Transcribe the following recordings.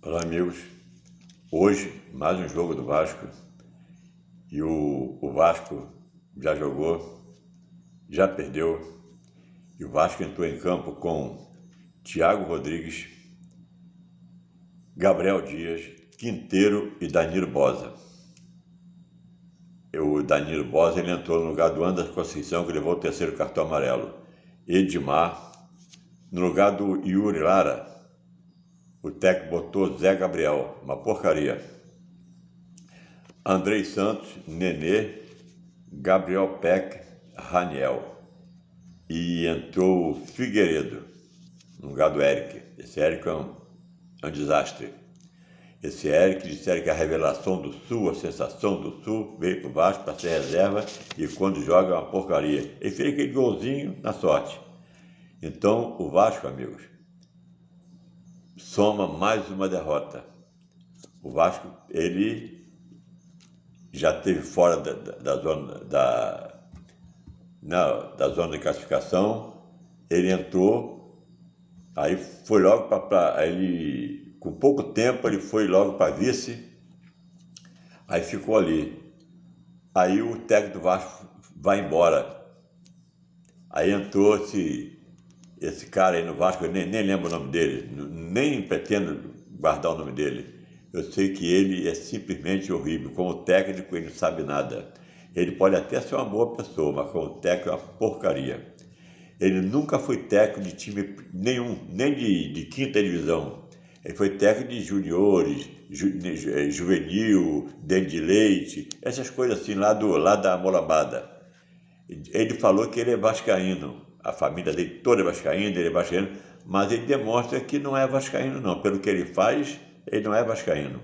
Olá, amigos. Hoje, mais um jogo do Vasco. E o Vasco já jogou, já perdeu. E o Vasco entrou em campo com Thiago Rodrigues, Gabriel Dias, Quinteiro e Danilo Boza. O Danilo Boza ele entrou no lugar do Anderson Conceição, que levou o terceiro cartão amarelo. Edmar, no lugar do Yuri Lara, o técnico botou Zé Gabriel, uma porcaria. Andrei Santos, Nenê, Gabriel Peck, Raniel. E entrou o Figueiredo, no lugar do Eric. Esse Eric é um desastre. Esse Eric disseram que é a revelação do Sul, a sensação do Sul, veio para o Vasco para ser reserva e quando joga é uma porcaria. Ele fez aquele golzinho na sorte. Então o Vasco, amigos, soma mais uma derrota. O Vasco, ele já esteve fora da zona de classificação, ele entrou, aí foi logo para ele, com pouco tempo ele foi logo para vice, aí ficou ali. Aí o técnico do Vasco vai embora, aí entrou esse cara aí no Vasco, eu nem lembro o nome dele, nem pretendo guardar o nome dele. Eu sei que ele é simplesmente horrível. Como técnico, ele não sabe nada. Ele pode até ser uma boa pessoa, mas como técnico é uma porcaria. Ele nunca foi técnico de time nenhum, nem de quinta divisão. Ele foi técnico de juniores, juvenil, dente de leite, essas coisas assim, lá da Molambada. Ele falou que ele é vascaíno. A família dele toda é vascaína, ele é vascaíno, mas ele demonstra que não é vascaíno não. Pelo que ele faz, ele não é vascaíno.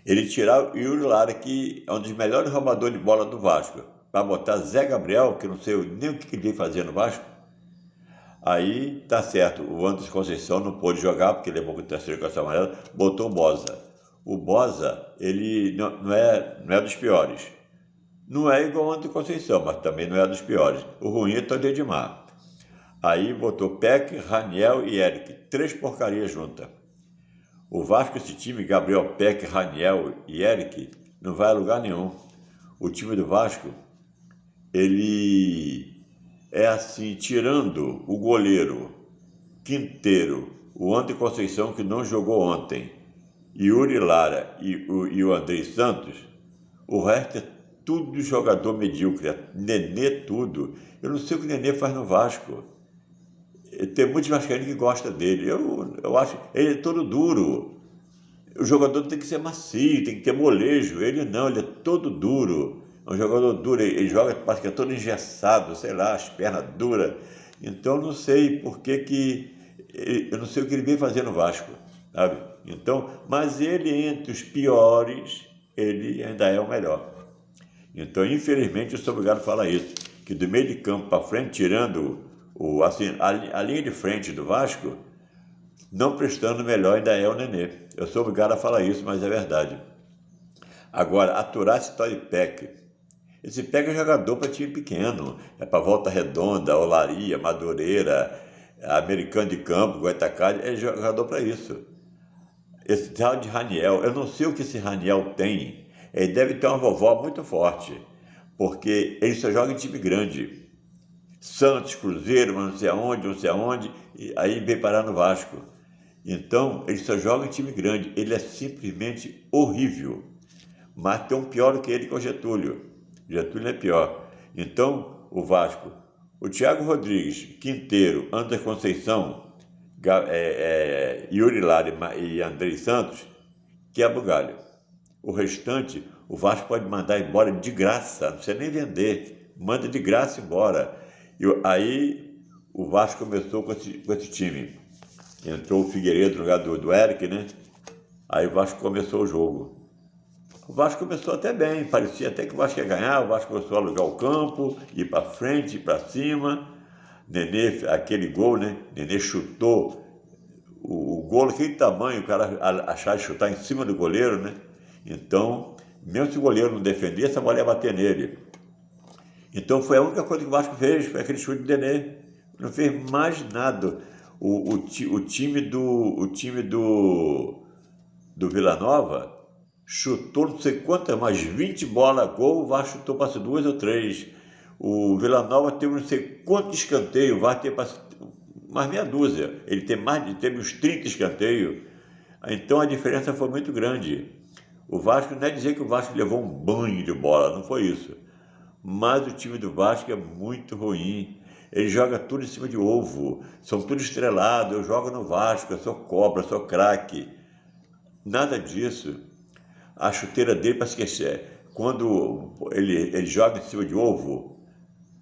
Ele tirar o Yuri Lara, que é um dos melhores roubadores de bola do Vasco, para botar Zé Gabriel, que não sei nem o que ele veio fazer no Vasco. Aí tá certo, o Anderson Conceição não pôde jogar, porque ele levou com o terceiro cartão amarelo, botou o Boza. O Boza, ele não é dos piores. Não é igual ao Anderson Conceição, mas também não é dos piores. O ruim é o Edmar. Aí botou Peck, Raniel e Eric, 3 porcarias juntas. O Vasco, esse time, Gabriel Peck, Raniel e Eric, não vai a lugar nenhum. O time do Vasco, ele é assim, tirando o goleiro Quinteiro, o Anderson Conceição, que não jogou ontem, Yuri Lara e o Andrei Santos, o resto é tudo jogador medíocre, Nenê tudo. Eu não sei o que o Nenê faz no Vasco. Tem muitos vascaínos que gostam dele. Eu acho ele é todo duro. O jogador tem que ser macio, tem que ter molejo. Ele não, ele é todo duro. É um jogador duro, ele joga, parece que é todo engessado, sei lá, as pernas duras. Então eu não sei eu não sei o que ele veio fazer no Vasco, sabe? Então, mas ele, entre os piores, ele ainda é o melhor. Então, infelizmente, eu sou obrigado a falar isso, que do meio de campo para frente, tirando a linha de frente do Vasco, não prestando melhor ainda é o Nenê. Eu sou obrigado a falar isso, mas é verdade. Agora, aturar esse tal de Peck. Esse Peck é jogador para time pequeno, é para Volta Redonda, Olaria, Madureira, Americano de Campo, Goitacazes, é jogador para isso. Esse tal de Raniel, eu não sei o que esse Raniel tem. Ele deve ter uma vovó muito forte, porque ele só joga em time grande. Santos, Cruzeiro, mas não sei aonde, e aí veio parar no Vasco. Então, ele só joga em time grande. Ele é simplesmente horrível. Mas tem um pior do que ele, que é o Getúlio. Getúlio é pior. Então, o Vasco, o Thiago Rodrigues, Quinteiro, Anderson Conceição, Yuri Lara e Andrei Santos, que é bugalho. O restante, o Vasco pode mandar embora de graça, não precisa nem vender. Manda de graça embora. Aí o Vasco começou com esse time. Entrou o Figueiredo no lugar do Eric, né? Aí o Vasco começou o jogo. O Vasco começou até bem, parecia até que o Vasco ia ganhar. O Vasco começou a alugar o campo, ir para frente, ir para cima. Nenê, aquele gol, né? Nenê chutou o gol daquele tamanho, o cara achar de chutar em cima do goleiro, né? Então, mesmo se o goleiro não defender, essa bola ia bater nele. Então foi a única coisa que o Vasco fez, foi aquele chute de Nenê. Não fez mais nada. o time do Vila Nova chutou não sei quantas, mais 20 bolas a gol, o Vasco chutou para 2 ou 3. O Vila Nova teve não sei quantos escanteios, o Vasco teve mais meia dúzia. Ele teve uns 30 escanteios. Então a diferença foi muito grande. O Vasco, não é dizer que o Vasco levou um banho de bola, não foi isso. Mas o time do Vasco é muito ruim. Ele joga tudo em cima de ovo, são tudo estrelados. Eu jogo no Vasco, eu sou cobra, eu sou craque. Nada disso. A chuteira dele para esquecer. Quando ele joga em cima de ovo,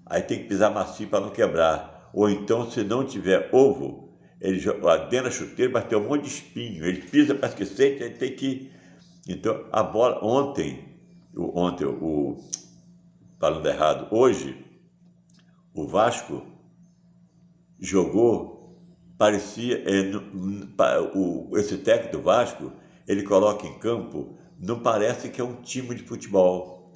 aí tem que pisar macio para não quebrar. Ou então, se não tiver ovo, ele dentro da chuteira vai ter um monte de espinho. Ele pisa para esquecer, ele tem que... Então, a bola... Falando errado, hoje, o Vasco jogou, parecia... esse técnico do Vasco, ele coloca em campo, não parece que é um time de futebol.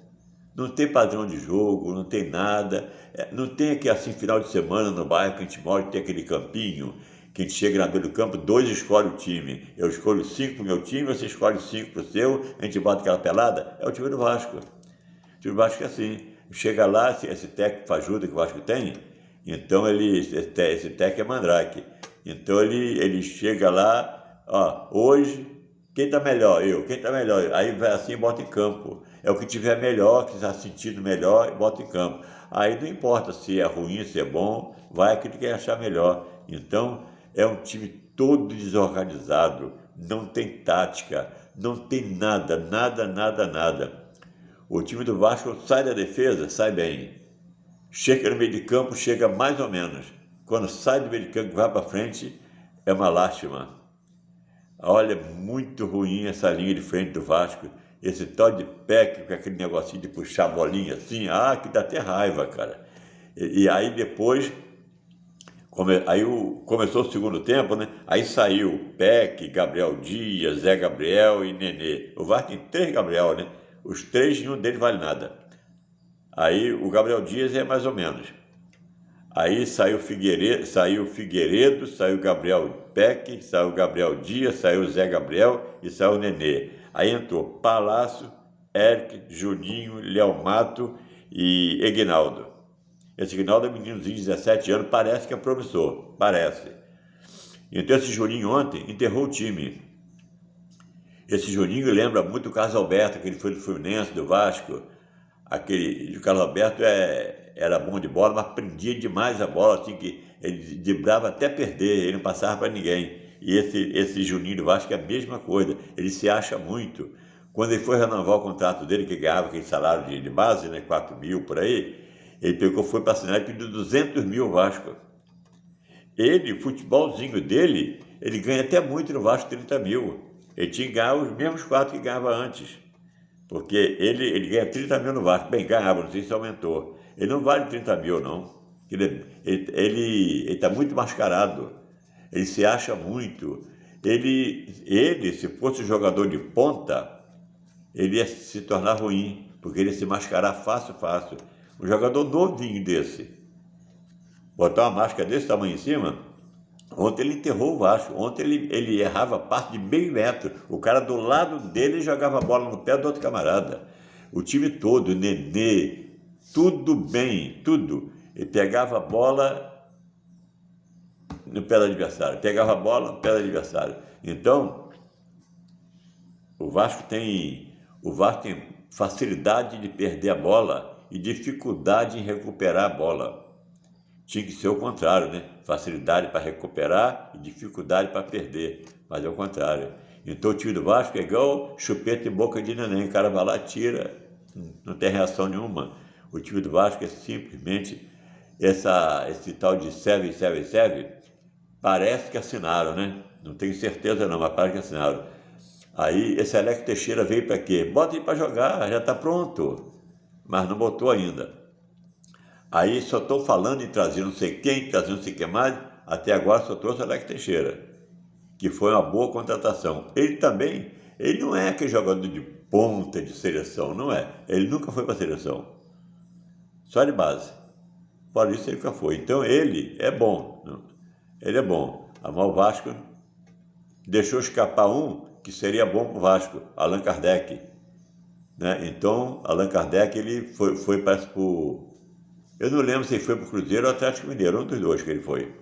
Não tem padrão de jogo, não tem nada. Não tem aqui assim, final de semana no bairro que a gente mora, tem aquele campinho, que a gente chega na beira do campo, 2 escolhem o time. Eu escolho 5 para o meu time, você escolhe 5 para o seu, a gente bota aquela pelada. É o time do Vasco. O time do Vasco é assim. Chega lá, esse técnico fajuda que o Vasco tem, então esse técnico é mandrake. Então ele chega lá, hoje, quem está melhor? Eu. Quem está melhor? Aí vai assim e bota em campo. É o que tiver melhor, que está sentindo melhor, bota em campo. Aí não importa se é ruim, se é bom, vai aquele que achar melhor. Então, é um time todo desorganizado, não tem tática, não tem nada. O time do Vasco sai da defesa, sai bem. Chega no meio de campo, chega mais ou menos. Quando sai do meio de campo e vai para frente, é uma lástima. Olha, muito ruim essa linha de frente do Vasco. Esse tal de Peck, com aquele negocinho de puxar a bolinha assim, que dá até raiva, cara. E aí depois, começou o segundo tempo, né? Aí saiu Peck, Gabriel Dias, Zé Gabriel e Nenê. O Vasco tem 3 Gabriel, né? Os 3, nenhum deles vale nada. Aí o Gabriel Dias é mais ou menos. Aí saiu Figueiredo, saiu Gabriel Peck, saiu Gabriel Dias, saiu Zé Gabriel e saiu Nenê. Aí entrou Palácio, Eric, Juninho, Léo Mato e Eguinaldo. Esse Eguinaldo é um meninozinho de 17 anos, parece que é promissor, parece. Então esse Juninho ontem enterrou o time. Esse Juninho lembra muito o Carlos Alberto, que ele foi do Fluminense, do Vasco. O Carlos Alberto era bom de bola, mas prendia demais a bola, assim, que ele driblava até perder, ele não passava para ninguém. E esse Juninho do Vasco é a mesma coisa, ele se acha muito. Quando ele foi renovar o contrato dele, que ganhava aquele salário de base, né, 4 mil por aí, ele foi para assinar e pediu 200 mil ao Vasco. O futebolzinho dele, ele ganha até muito no Vasco, 30 mil. Ele tinha que ganhar os mesmos 4 que ganhava antes. Porque ele ganha 30 mil no Vasco. Bem, ganhava, não sei se aumentou. Ele não vale 30 mil, não. Ele está muito mascarado. Ele se acha muito. Ele, se fosse jogador de ponta, ele ia se tornar ruim, porque ele ia se mascarar fácil. Um jogador novinho desse, botar uma máscara desse tamanho em cima. Ontem ele enterrou o Vasco. Ontem ele errava passe de meio metro. O cara do lado dele jogava a bola no pé do outro camarada. O time todo, Nenê, tudo bem, tudo. Ele pegava a bola no pé do adversário. Então, o Vasco tem facilidade de perder a bola e dificuldade em recuperar a bola. Tinha que ser o contrário, né? Facilidade para recuperar e dificuldade para perder. Mas é o contrário. Então o time do Vasco é igual chupeta e boca de neném. O cara vai lá, tira, não tem reação nenhuma. O time do Vasco é simplesmente esse tal de serve, parece que assinaram, né? Não tenho certeza não, mas parece que assinaram. Aí esse Alex Teixeira veio para quê? Bota ele para jogar, já está pronto. Mas não botou ainda. Aí só estou falando em trazer não sei quem, trazer não sei o que mais, até agora só trouxe o Alex Teixeira, que foi uma boa contratação. Ele não é aquele jogador de ponta de seleção, não é. Ele nunca foi para a seleção, só de base. Por isso ele nunca foi. Então ele é bom, Mas o Vasco deixou escapar um que seria bom para o Vasco, Allan Kardec. Né? Então, Allan Kardec ele foi para o... Eu não lembro se ele foi para o Cruzeiro ou Atlético Mineiro, um dos dois que ele foi.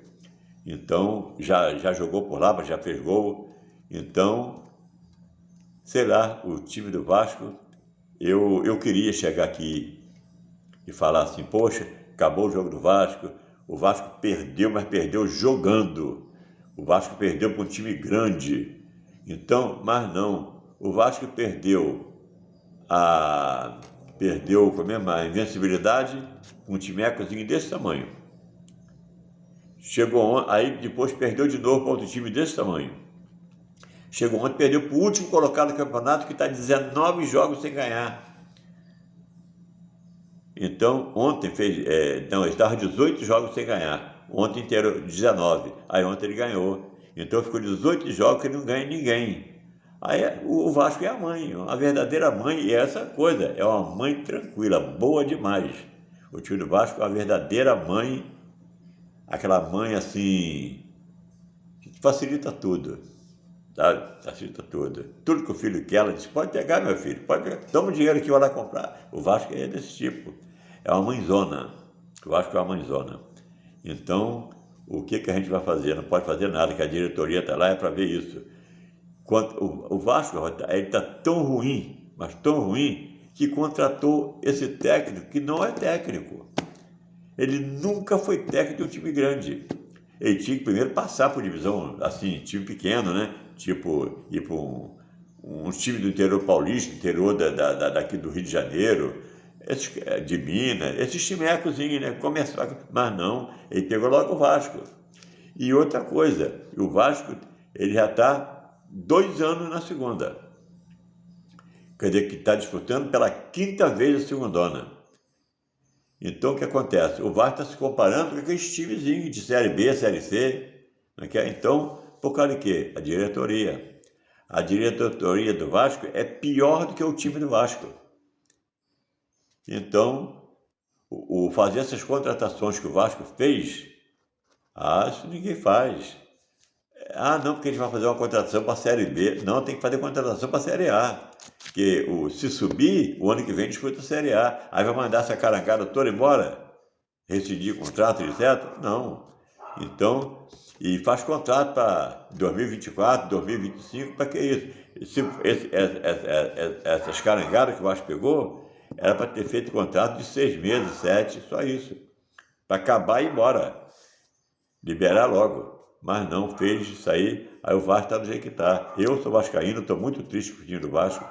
Então, já jogou por lá, já fez gol. Então, sei lá, o time do Vasco, eu queria chegar aqui e falar assim, poxa, acabou o jogo do Vasco, o Vasco perdeu, mas perdeu jogando. O Vasco perdeu para um time grande. Então, mas não, o Vasco perdeu a invencibilidade com um timecozinho desse tamanho. Chegou aí depois perdeu de novo para outro time desse tamanho. Chegou ontem, perdeu para o último colocado do campeonato, que está 19 jogos sem ganhar. Então, ontem ele estava 18 jogos sem ganhar. Ontem inteiro 19. Aí ontem ele ganhou. Então ficou 18 jogos que ele não ganha ninguém. Aí o Vasco é a mãe, a verdadeira mãe, e é essa coisa, é uma mãe tranquila, boa demais. O time do Vasco é uma verdadeira mãe, aquela mãe assim, que facilita tudo, sabe? Facilita tudo. Tudo que o filho quer, ela diz, pode pegar, meu filho, pode pegar, toma o dinheiro que vai lá comprar. O Vasco é desse tipo, é uma mãezona, o Vasco é uma mãezona. Então, o que a gente vai fazer? Não pode fazer nada, que a diretoria está lá, é para ver isso. O Vasco está tão ruim, mas tão ruim, que contratou esse técnico que não é técnico. Ele nunca foi técnico de um time grande. Ele tinha que primeiro passar por divisão, assim, time pequeno, né? Tipo, ir para um time do interior paulista, interior daqui do Rio de Janeiro, de Minas, esses timecozinhos, né? Começar, mas não, ele pegou logo o Vasco. E outra coisa, o Vasco, ele já está 2 anos na segunda. Quer dizer, que está disputando pela 5ª vez a segundona. Então, o que acontece? O Vasco está se comparando com aqueles timezinhos de Série B, Série C. Então, por causa de quê? A diretoria. A diretoria do Vasco é pior do que o time do Vasco. Então, fazer essas contratações que o Vasco fez, isso ninguém faz. Não, porque a gente vai fazer uma contratação para a Série B. Não, tem que fazer contratação para a Série A. Porque se subir, o ano que vem disputa a Série A. Aí vai mandar essa carangada toda embora? Rescindir contrato, etc? Não. Então, e faz contrato para 2024, 2025, para que isso? Essas carangadas que o Vasco pegou, era para ter feito contrato de 6 meses, 7, só isso. Para acabar e ir embora. Liberar logo. Mas não fez isso aí o Vasco está do jeito que está. Eu sou vascaíno, estou muito triste com o time do Vasco.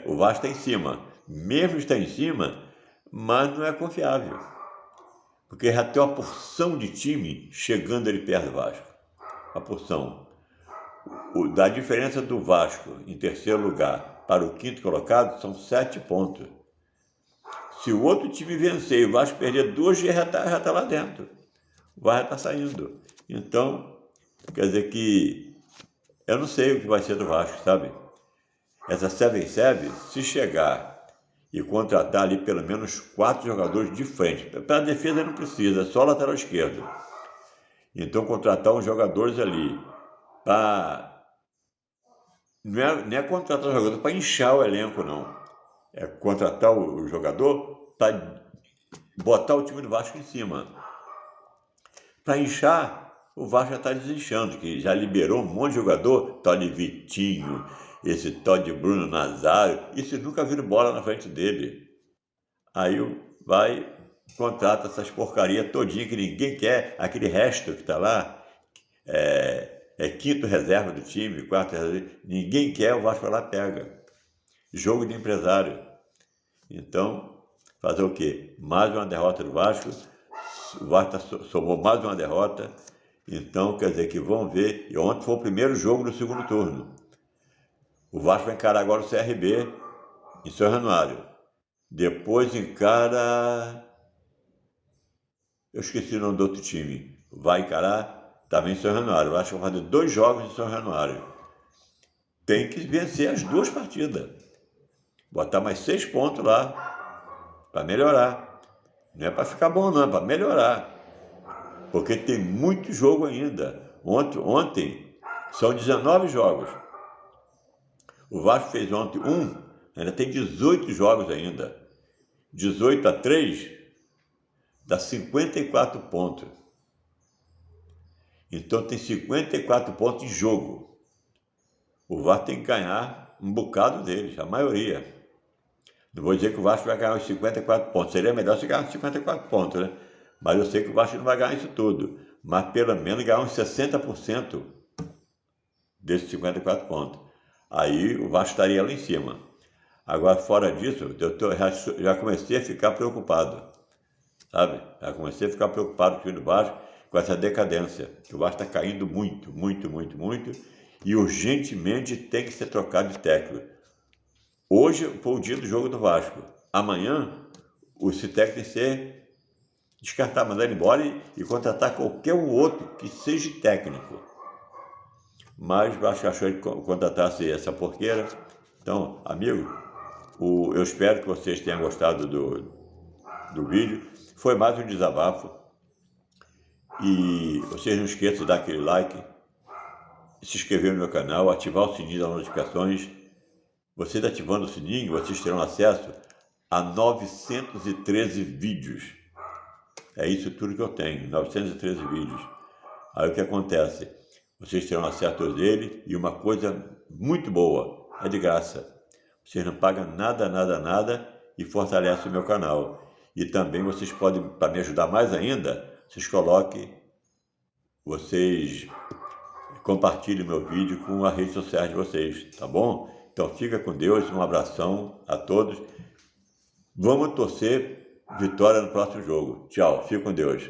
O Vasco está em cima. Mesmo está em cima, mas não é confiável. Porque já tem uma porção de time chegando ali perto do Vasco. A porção. Da diferença do Vasco em terceiro lugar para o 5º colocado são 7 pontos. Se o outro time vencer e o Vasco perder 2, já está lá dentro. O Vasco está saindo. Então, quer dizer que eu não sei o que vai ser do Vasco, sabe? Essa 7-7, se chegar e contratar ali pelo menos 4 jogadores de frente, para a defesa não precisa, é só lateral esquerdo. Então, contratar uns jogadores ali para... Não é contratar um jogador para inchar o elenco, não. É contratar o jogador para botar o time do Vasco em cima. Para inchar, o Vasco já está desinchando, que já liberou um monte de jogador, tal de Vitinho, esse tal de Bruno Nazário, isso nunca viram bola na frente dele. Aí vai, contrata essas porcarias todinha que ninguém quer, aquele resto que está lá, é 5º reserva do time, 4º reserva, ninguém quer, o Vasco vai lá e pega. Jogo de empresário. Então, fazer o quê? Mais uma derrota do Vasco. O Vasco somou mais uma derrota, então quer dizer que vão ver. E ontem foi o primeiro jogo do segundo turno. O Vasco vai encarar agora o CRB em São Januário. Depois encara... Eu esqueci o nome do outro time. Vai encarar também em São Januário. O Vasco vai fazer 2 jogos em São Januário. Tem que vencer as 2 partidas. Botar mais 6 pontos lá para melhorar. Não é para ficar bom, não, é para melhorar. porque tem muito jogo ainda. Ontem são 19 jogos. O Vasco fez ontem ainda tem 18 jogos ainda. 18-3 dá 54 pontos. Então tem 54 pontos em jogo. O Vasco tem que ganhar um bocado deles, a maioria. Não vou dizer que o Vasco vai ganhar os 54 pontos. Seria melhor se ganhar os 54 pontos, né? Mas eu sei que o Vasco não vai ganhar isso tudo. Mas pelo menos ganhar uns 60% desses 54 pontos. Aí o Vasco estaria lá em cima. Agora, fora disso, já comecei a ficar preocupado. Sabe? Já comecei a ficar preocupado com o time do Vasco, com essa decadência. Que o Vasco está caindo muito, muito, muito, muito. E urgentemente tem que ser trocado de técnico. Hoje foi o dia do jogo do Vasco. Amanhã, esse técnico tem que ser descartar, mandar ele embora e contratar qualquer um outro que seja técnico. Mas o Vasco achou que contratasse essa porqueira. Então, amigo, eu espero que vocês tenham gostado do vídeo. Foi mais um desabafo. E vocês não esqueçam de dar aquele like, se inscrever no meu canal, ativar o sininho das notificações. Vocês ativando o sininho, vocês terão acesso a 913 vídeos. É isso tudo que eu tenho, 913 vídeos. Aí o que acontece? Vocês terão acesso a todos eles e uma coisa muito boa, é de graça. Vocês não pagam nada, nada, nada e fortalecem o meu canal. E também vocês podem, para me ajudar mais ainda, vocês compartilhem meu vídeo com as redes sociais de vocês, tá bom? Então fica com Deus, um abração a todos. Vamos torcer vitória no próximo jogo. Tchau, fica com Deus.